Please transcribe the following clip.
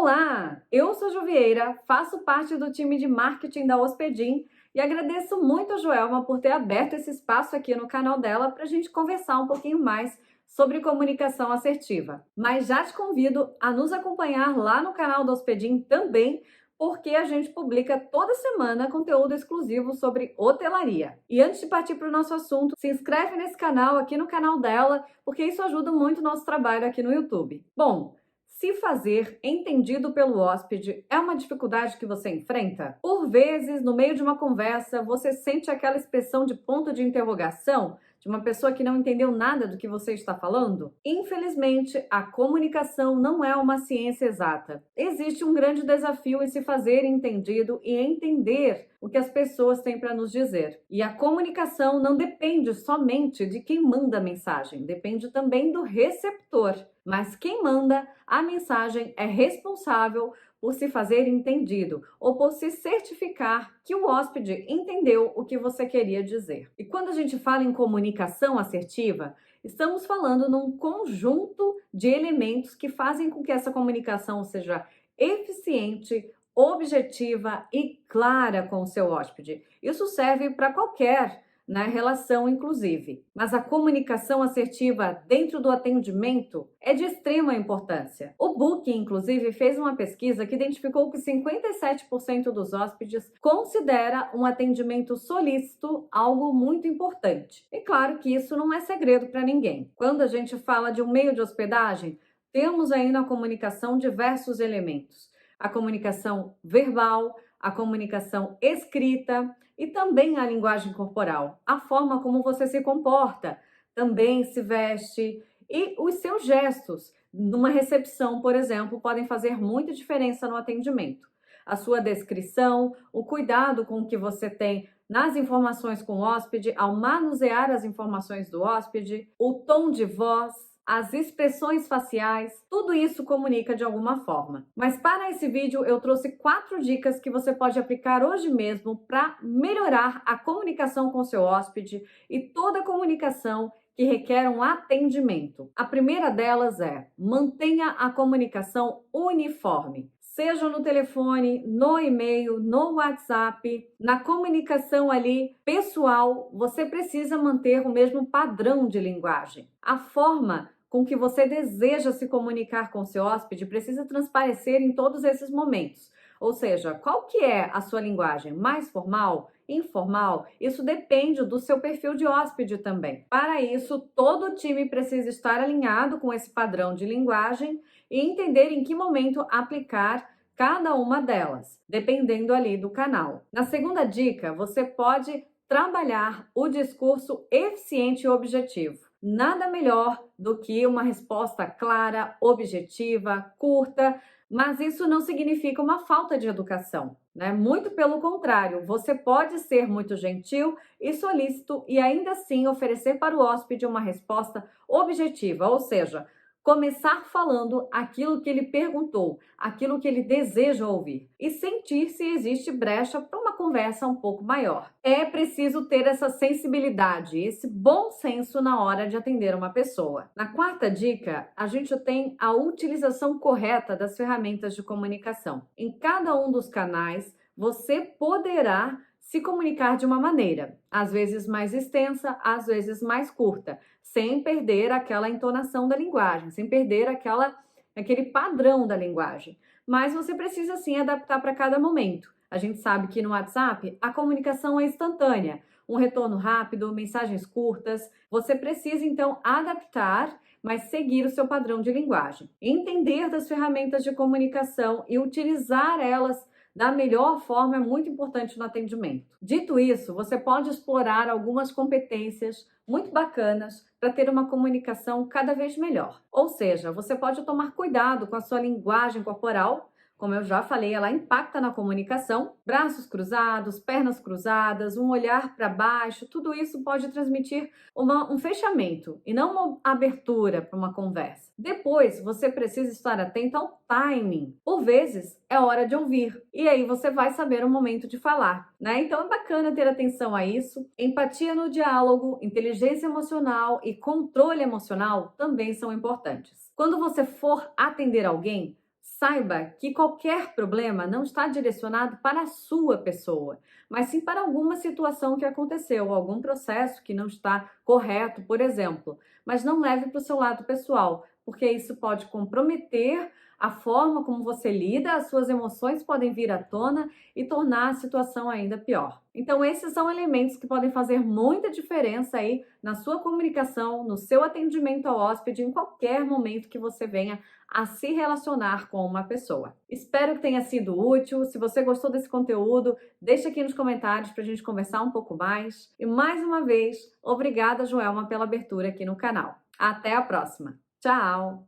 Olá, eu sou Juvieira, faço parte do time de marketing da Hospedim e agradeço muito a Joelma por ter aberto esse espaço aqui no canal dela para a gente conversar um pouquinho mais sobre comunicação assertiva. Mas já te convido a nos acompanhar lá no canal da Hospedim também, porque a gente publica toda semana conteúdo exclusivo sobre hotelaria. E antes de partir para o nosso assunto, se inscreve nesse canal, aqui no canal dela, porque isso ajuda muito o nosso trabalho aqui no YouTube. Bom, se fazer entendido pelo hóspede é uma dificuldade que você enfrenta? Por vezes, no meio de uma conversa, você sente aquela expressão de ponto de interrogação de uma pessoa que não entendeu nada do que você está falando? Infelizmente, a comunicação não é uma ciência exata. Existe um grande desafio em se fazer entendido e entender o que as pessoas têm para nos dizer. E a comunicação não depende somente de quem manda a mensagem, depende também do receptor. Mas quem manda a mensagem é responsável por se fazer entendido ou por se certificar que o hóspede entendeu o que você queria dizer. E quando a gente fala em comunicação assertiva, estamos falando num conjunto de elementos que fazem com que essa comunicação seja eficiente, objetiva e clara com o seu hóspede. Isso serve para qualquer relação, inclusive. Mas a comunicação assertiva dentro do atendimento é de extrema importância. O Booking, inclusive, fez uma pesquisa que identificou que 57% dos hóspedes considera um atendimento solícito algo muito importante. E claro que isso não é segredo para ninguém. Quando a gente fala de um meio de hospedagem, temos aí na comunicação diversos elementos. A comunicação verbal, a comunicação escrita e também a linguagem corporal, a forma como você se comporta, também se veste e os seus gestos numa recepção, por exemplo, podem fazer muita diferença no atendimento. A sua descrição, o cuidado com que você tem nas informações com o hóspede, ao manusear as informações do hóspede, o tom de voz, as expressões faciais, tudo isso comunica de alguma forma. Mas para esse vídeo eu trouxe 4 dicas que você pode aplicar hoje mesmo para melhorar a comunicação com seu hóspede e toda a comunicação que requer um atendimento. A primeira delas é: mantenha a comunicação uniforme. Seja no telefone, no e-mail, no WhatsApp, na comunicação ali pessoal, você precisa manter o mesmo padrão de linguagem. A forma com que você deseja se comunicar com seu hóspede precisa transparecer em todos esses momentos. Ou seja, qual que é a sua linguagem? Mais formal? Informal? Isso depende do seu perfil de hóspede também. Para isso, todo o time precisa estar alinhado com esse padrão de linguagem e entender em que momento aplicar cada uma delas, dependendo ali do canal. Na segunda dica, você pode trabalhar o discurso eficiente e objetivo. Nada melhor do que uma resposta clara, objetiva, curta, mas isso não significa uma falta de educação, né? Muito pelo contrário, você pode ser muito gentil e solícito e ainda assim oferecer para o hóspede uma resposta objetiva, ou seja, começar falando aquilo que ele perguntou, aquilo que ele deseja ouvir e sentir se existe brecha para uma conversa um pouco maior. É preciso ter essa sensibilidade, esse bom senso na hora de atender uma pessoa. Na quarta dica, a gente tem a utilização correta das ferramentas de comunicação. Em cada um dos canais, você poderá se comunicar de uma maneira, às vezes mais extensa, às vezes mais curta, sem perder aquela entonação da linguagem, sem perder aquele padrão da linguagem. Mas você precisa sim adaptar para cada momento. A gente sabe que no WhatsApp a comunicação é instantânea, um retorno rápido, mensagens curtas. Você precisa então adaptar, mas seguir o seu padrão de linguagem. Entender das ferramentas de comunicação e utilizar elas da melhor forma é muito importante no atendimento. Dito isso, você pode explorar algumas competências muito bacanas para ter uma comunicação cada vez melhor. Ou seja, você pode tomar cuidado com a sua linguagem corporal. Como eu já falei, ela impacta na comunicação. Braços cruzados, pernas cruzadas, um olhar para baixo, tudo isso pode transmitir um fechamento e não uma abertura para uma conversa. Depois, você precisa estar atento ao timing. Por vezes, é hora de ouvir. E aí você vai saber o momento de falar, né? Então é bacana ter atenção a isso. Empatia no diálogo, inteligência emocional e controle emocional também são importantes. Quando você for atender alguém, Saiba que qualquer problema não está direcionado para a sua pessoa, mas sim para alguma situação que aconteceu, algum processo que não está correto, por exemplo. Mas não leve para o seu lado pessoal, porque isso pode comprometer a forma como você lida, as suas emoções podem vir à tona e tornar a situação ainda pior. Então, esses são elementos que podem fazer muita diferença aí na sua comunicação, no seu atendimento ao hóspede, em qualquer momento que você venha a se relacionar com uma pessoa. Espero que tenha sido útil. Se você gostou desse conteúdo, deixa aqui nos comentários para a gente conversar um pouco mais. E mais uma vez, obrigada, Joelma, pela abertura aqui no canal. Até a próxima. Tchau!